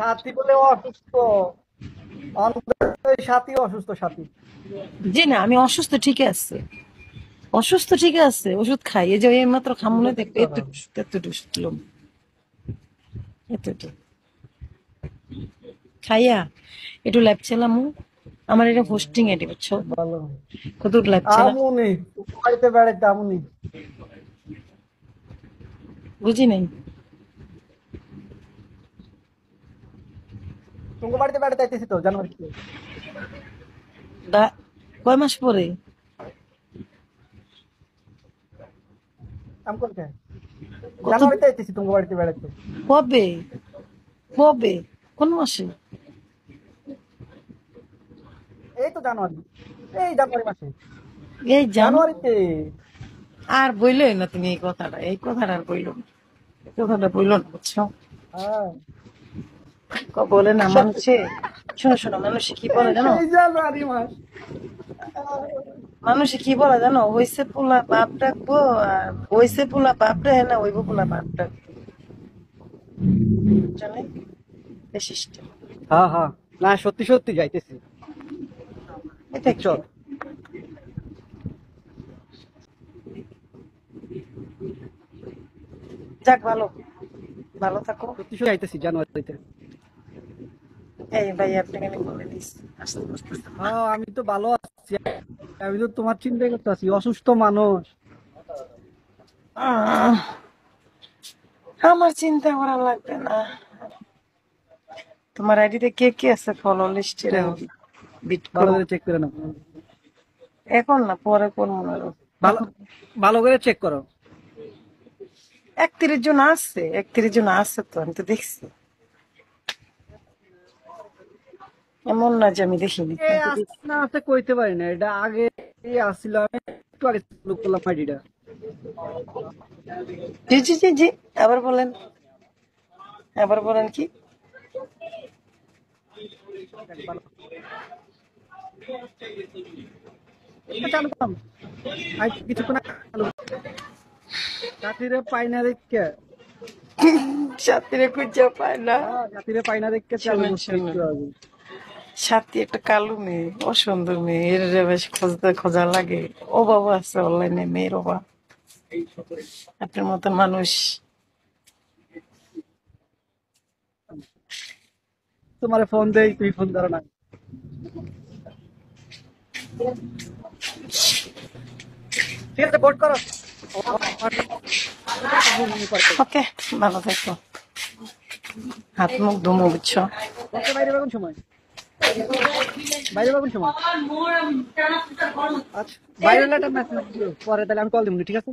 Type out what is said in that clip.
সাথী বলে অসুস্থ। সাথী অসুস্থ সাথী। জি না, আমি অসুস্থ ঠিক আছে, অসুস্থ ঠিক আছে, ওষুধ খাই। এই যে এই মাত্র খামুনে দেখবে এতটুকু শুনলাম, এতটুকু খাইয়া একটু ল্যাব ছিলাম। আমার এটা হোস্টিং এটি বুঝছো, ভালো। কত ল্যাব ছিলাম আমুনি বাড়িতে বেড়াইতে আমুনি। বুঝি নাই। তোমার বাড়িতে বেড়াতে আইতেছি তো জানুয়ারিতে। কয় মাস পরে? আম কোন কত? জানুয়ারিতে আইতেছি তোমার বাড়িতে বেড়াতে। কবে? কবে? কোন মাসে? এই তো জানুয়ারি, এই জানুয়ারি মাসে। এই জানো, জানুয়ারিতে। আর বইলই না তুমি এই কথাটা, এই কথাটা আর বইল না, এই কথাটা বইল না বুঝছো। হ্যাঁ বলে না মানুষে, শোনো শোনো, মানুষে কি বলে জানো, সেই জানুয়ারি মাস। মানুষে কি বলে জানো, হইছে পোলা বাপ ডাকবো, আর হইছে পোলা বাপ ডাকে না, হইব পোলা বাপ ডাকবো, জানে সিস্টেম। হ্যাঁ হ্যাঁ, না সত্যি সত্যি যাইতেছি। এটা কি? চল। যাক ভালো, ভালো থাকো। সত্যি সত্যি যাইতেছি জানুয়ারিতে। এই ভাই আপনাকে আমি বলে দিচ্ছি, আস্তে আস্তে আস্তে। হ্যাঁ আমি তো ভালো আছি। আমি তো তোমার চিন্তাই করতে আছি, অসুস্থ মানুষ। আহ, আমার চিন্তা করা লাগবে না। তোমার আইডিতে কে কে আছে ফলো লিস্টে? বিট ভালো করো করে চেক করে নাও। এখন না, পরে করবো না। ভালো এখন ভালো করে চেক করো। 31 জন আছে, 31 জন আছে তো, আমি তো দেখছি। এমন না যে আমি দেখিনি, এ আমি তো আছে দেখছি। না আছে কইতে পারি না, এটা আগে আসছিল, আমি একটু আগে চালু করলাম আইডিটা। জি জি জি জি, আবার বলেন, আবার বলেন কি? ভালো এটা চালু করলাম, আর কিছুক্ষণ আগে চালু। চাকরিরে পাই না দেখে। সাথীরে খুঁজে পায় না। হ্যাঁ চাকরিরে পাই না দেখে চালু শুনেন করছি শুনেন, একটু আগে। সাথী একটা কালো মেয়ে, অসুন্দর মেয়ে, এর যে বেশ খুঁজতে খোঁজা লাগে। অভাব আছে অনলাইনে, মেয়ের অভাব। আপনার মতন মানুষ। তোমার ফোন দেই, তুমি ফোন ধরো না। ঠিক আছে ভোট করো। ওকে, ভালো থাকো, হাত মুখ ধুমো বুঝছো। ভোটে বাইরে কোন সময়? বাইরে কোন সময়? আচ্ছা বাইরে একটা মেসেজ দিও, পরে তাহলে আমি কল দিব, ঠিক আছে?